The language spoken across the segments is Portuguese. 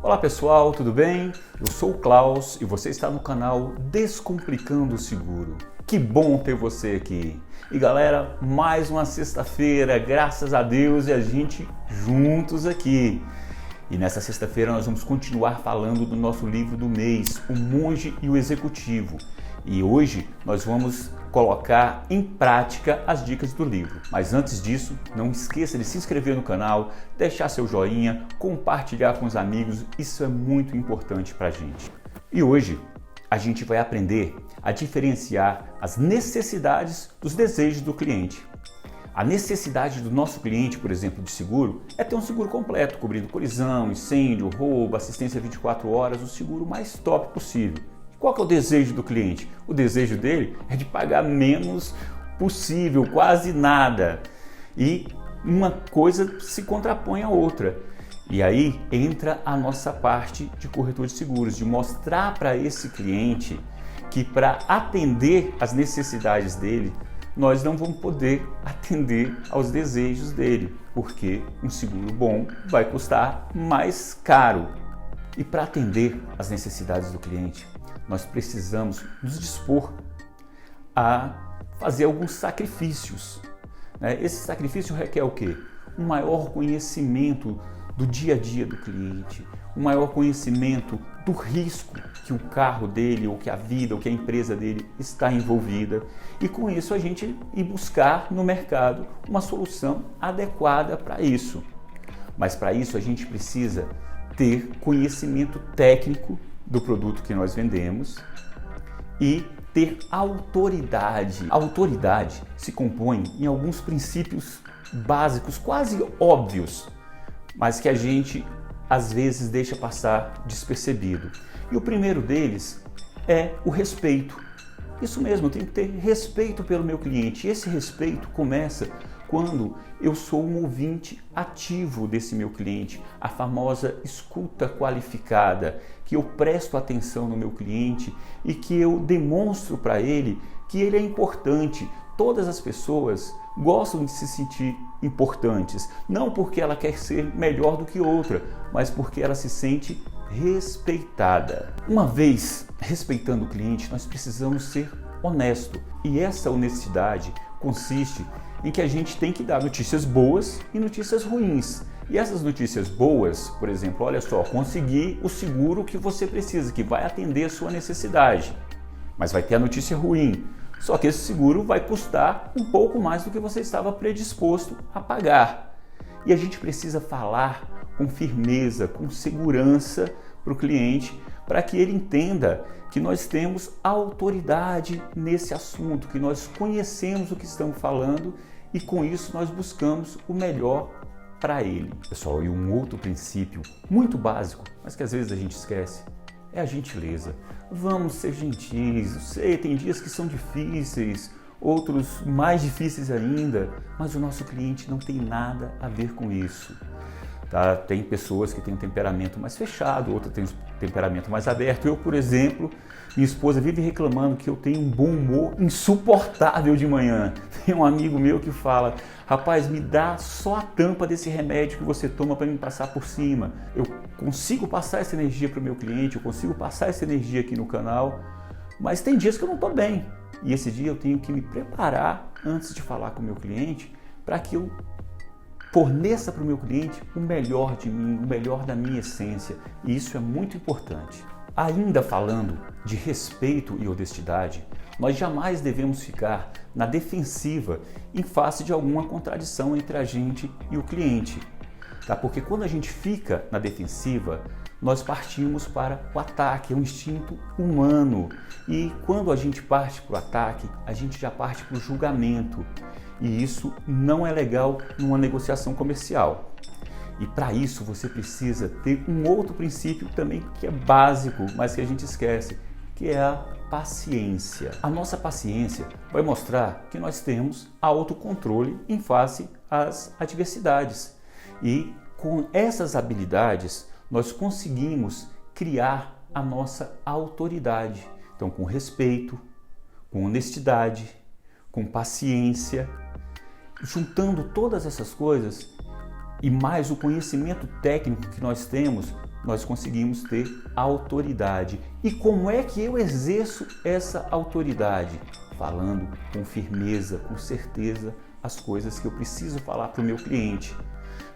Olá pessoal, tudo bem? Eu sou o Klaus e você está no canal Descomplicando o Seguro. Que bom ter você aqui! E galera, mais uma sexta-feira, graças a Deus, e a gente juntos aqui. E nessa sexta-feira nós vamos continuar falando do nosso livro do mês, O Monge e o Executivo. E hoje nós vamos colocar em prática as dicas do livro. Mas antes disso, não esqueça de se inscrever no canal, deixar seu joinha, compartilhar com os amigos, isso é muito importante para a gente. E hoje a gente vai aprender a diferenciar as necessidades dos desejos do cliente. A necessidade do nosso cliente, por exemplo, de seguro, é ter um seguro completo, cobrindo colisão, incêndio, roubo, assistência 24 horas, o seguro mais top possível. Qual que é o desejo do cliente? O desejo dele é de pagar menos possível, quase nada. E uma coisa se contrapõe à outra. E aí entra a nossa parte de corretor de seguros, de mostrar para esse cliente que para atender às necessidades dele, nós não vamos poder atender aos desejos dele, porque um seguro bom vai custar mais caro. E para atender às necessidades do cliente, nós precisamos nos dispor a fazer alguns sacrifícios. Esse sacrifício requer o quê? Um maior conhecimento do dia a dia do cliente, um maior conhecimento do risco que o carro dele, ou que a vida, ou que a empresa dele está envolvida. E com isso a gente ir buscar no mercado uma solução adequada para isso. Mas para isso a gente precisa ter conhecimento técnico do produto que nós vendemos e ter autoridade. A autoridade se compõe em alguns princípios básicos, quase óbvios, mas que a gente às vezes deixa passar despercebido. E o primeiro deles é o respeito. Isso mesmo, eu tenho que ter respeito pelo meu cliente. E esse respeito começa quando eu sou um ouvinte ativo desse meu cliente, a famosa escuta qualificada, que eu presto atenção no meu cliente e que eu demonstro para ele que ele é importante. Todas as pessoas gostam de se sentir importantes, não porque ela quer ser melhor do que outra, mas porque ela se sente respeitada. Uma vez respeitando o cliente, nós precisamos ser honesto, e essa honestidade consiste em que a gente tem que dar notícias boas e notícias ruins. E essas notícias boas, por exemplo, olha só, consegui o seguro que você precisa, que vai atender a sua necessidade. Mas vai ter a notícia ruim, só que esse seguro vai custar um pouco mais do que você estava predisposto a pagar. E a gente precisa falar com firmeza, com segurança para o cliente, para que ele entenda que nós temos autoridade nesse assunto, que nós conhecemos o que estamos falando e com isso nós buscamos o melhor para ele. Pessoal, e um outro princípio muito básico, mas que às vezes a gente esquece, é a gentileza. Vamos ser gentis. Eu sei, tem dias que são difíceis, outros mais difíceis ainda, mas o nosso cliente não tem nada a ver com isso. Tá? Tem pessoas que têm um temperamento mais fechado, outras têm um temperamento mais aberto. Eu, por exemplo, minha esposa vive reclamando que eu tenho um bom humor insuportável de manhã. Tem um amigo meu que fala: rapaz, me dá só a tampa desse remédio que você toma para me passar por cima. Eu consigo passar essa energia para o meu cliente, eu consigo passar essa energia aqui no canal, mas tem dias que eu não estou bem. E esse dia eu tenho que me preparar antes de falar com o meu cliente para que eu forneça para o meu cliente o melhor de mim, o melhor da minha essência, e isso é muito importante. Ainda falando de respeito e honestidade, nós jamais devemos ficar na defensiva em face de alguma contradição entre a gente e o cliente, tá? Porque quando a gente fica na defensiva, nós partimos para o ataque, é um instinto humano, e quando a gente parte para o ataque, a gente já parte para o julgamento. E isso não é legal numa negociação comercial. E para isso você precisa ter um outro princípio também que é básico, mas que a gente esquece, que é a paciência. A nossa paciência vai mostrar que nós temos autocontrole em face às adversidades. E com essas habilidades nós conseguimos criar a nossa autoridade. Então, com respeito, com honestidade, com paciência, juntando todas essas coisas e mais o conhecimento técnico que nós temos, nós conseguimos ter autoridade. E como é que eu exerço essa autoridade? Falando com firmeza, com certeza, as coisas que eu preciso falar para o meu cliente.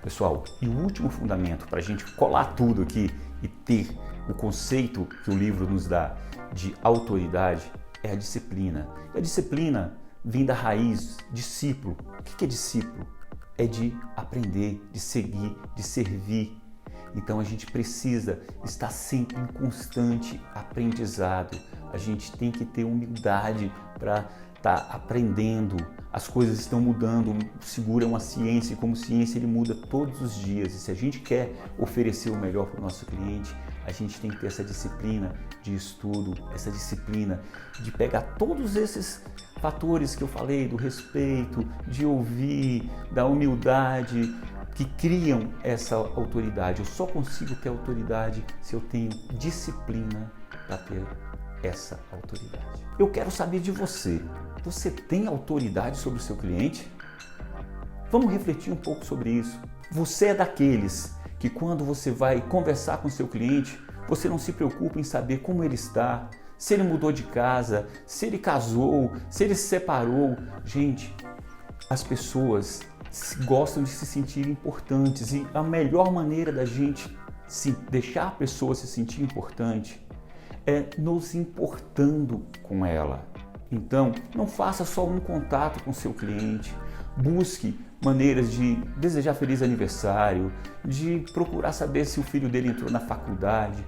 Pessoal, e o último fundamento para a gente colar tudo aqui e ter o conceito que o livro nos dá de autoridade é a disciplina. E a disciplina vem da raiz discípulo. O que é discípulo? É de aprender, de seguir, de servir. Então a gente precisa estar sempre em constante aprendizado. A gente tem que ter humildade para estar aprendendo. As coisas estão mudando. O seguro é uma ciência e como ciência ele muda todos os dias. E se a gente quer oferecer o melhor para o nosso cliente, a gente tem que ter essa disciplina de estudo, essa disciplina de pegar todos esses fatores que eu falei, do respeito, de ouvir, da humildade, que criam essa autoridade. Eu só consigo ter autoridade se eu tenho disciplina para ter essa autoridade. Eu quero saber de você. Você tem autoridade sobre o seu cliente? Vamos refletir um pouco sobre isso. Você é daqueles que quando você vai conversar com o seu cliente, você não se preocupa em saber como ele está, se ele mudou de casa, se ele casou, se ele se separou. Gente, as pessoas gostam de se sentir importantes e a melhor maneira da gente deixar a pessoa se sentir importante é nos importando com ela. Então, não faça só um contato com seu cliente, busque maneiras de desejar feliz aniversário, de procurar saber se o filho dele entrou na faculdade.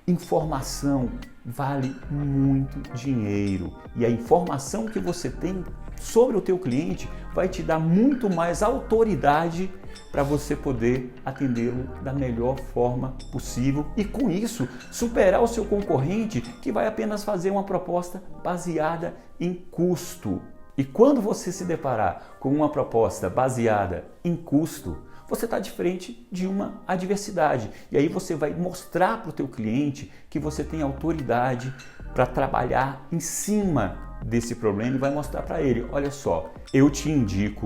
Informação vale muito dinheiro e a informação que você tem sobre o teu cliente vai te dar muito mais autoridade para você poder atendê-lo da melhor forma possível e com isso superar o seu concorrente que vai apenas fazer uma proposta baseada em custo. E quando você se deparar com uma proposta baseada em custo, você está de frente de uma adversidade. E aí você vai mostrar para o teu cliente que você tem autoridade para trabalhar em cima desse problema e vai mostrar para ele, olha só, eu te indico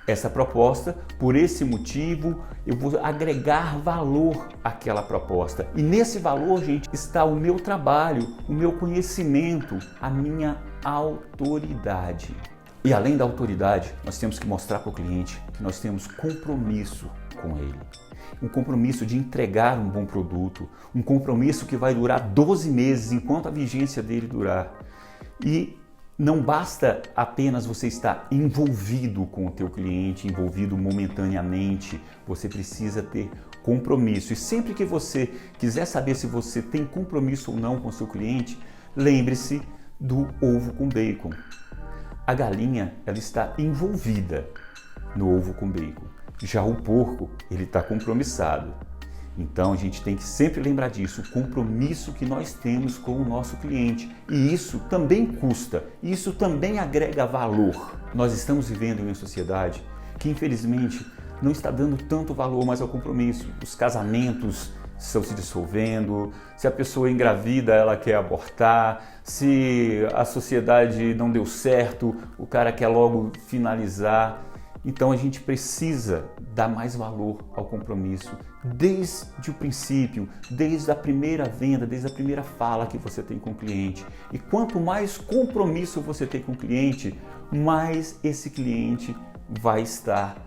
essa proposta, por esse motivo eu vou agregar valor àquela proposta. E nesse valor, gente, está o meu trabalho, o meu conhecimento, a minha autoridade. E além da autoridade, nós temos que mostrar para o cliente que nós temos compromisso com ele. Um compromisso de entregar um bom produto, um compromisso que vai durar 12 meses enquanto a vigência dele durar. E não basta apenas você estar envolvido com o teu cliente, envolvido momentaneamente, você precisa ter compromisso. E sempre que você quiser saber se você tem compromisso ou não com o seu cliente, lembre-se do ovo com bacon. A galinha, ela está envolvida no ovo com bacon. Já o porco, ele está compromissado. Então a gente tem que sempre lembrar disso, o compromisso que nós temos com o nosso cliente. E isso também custa, isso também agrega valor. Nós estamos vivendo em uma sociedade que infelizmente não está dando tanto valor mais ao compromisso. Os casamentos estão se dissolvendo, se a pessoa engravida ela quer abortar, se a sociedade não deu certo, o cara quer logo finalizar. Então a gente precisa dar mais valor ao compromisso desde o princípio, desde a primeira venda, desde a primeira fala que você tem com o cliente. E quanto mais compromisso você tem com o cliente, mais esse cliente vai estar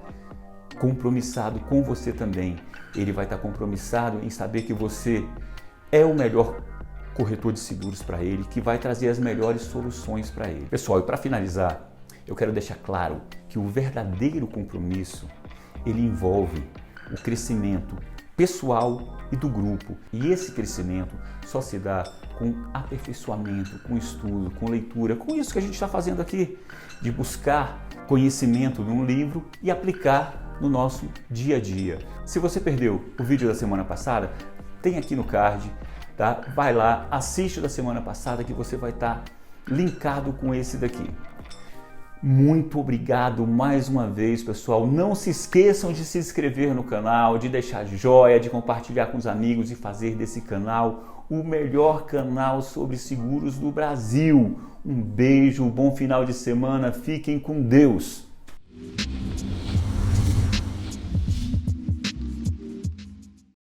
compromissado com você também. Ele vai estar compromissado em saber que você é o melhor corretor de seguros para ele, que vai trazer as melhores soluções para ele. Pessoal, e para finalizar, eu quero deixar claro que o verdadeiro compromisso, ele envolve o crescimento pessoal e do grupo. E esse crescimento só se dá com aperfeiçoamento, com estudo, com leitura, com isso que a gente está fazendo aqui, de buscar conhecimento num livro e aplicar no nosso dia a dia. Se você perdeu o vídeo da semana passada, tem aqui no card, tá? Vai lá, assiste o da semana passada que você vai estar linkado com esse daqui. Muito obrigado mais uma vez, pessoal. Não se esqueçam de se inscrever no canal, de deixar joia, de compartilhar com os amigos e fazer desse canal o melhor canal sobre seguros do Brasil. Um beijo, um bom final de semana, fiquem com Deus.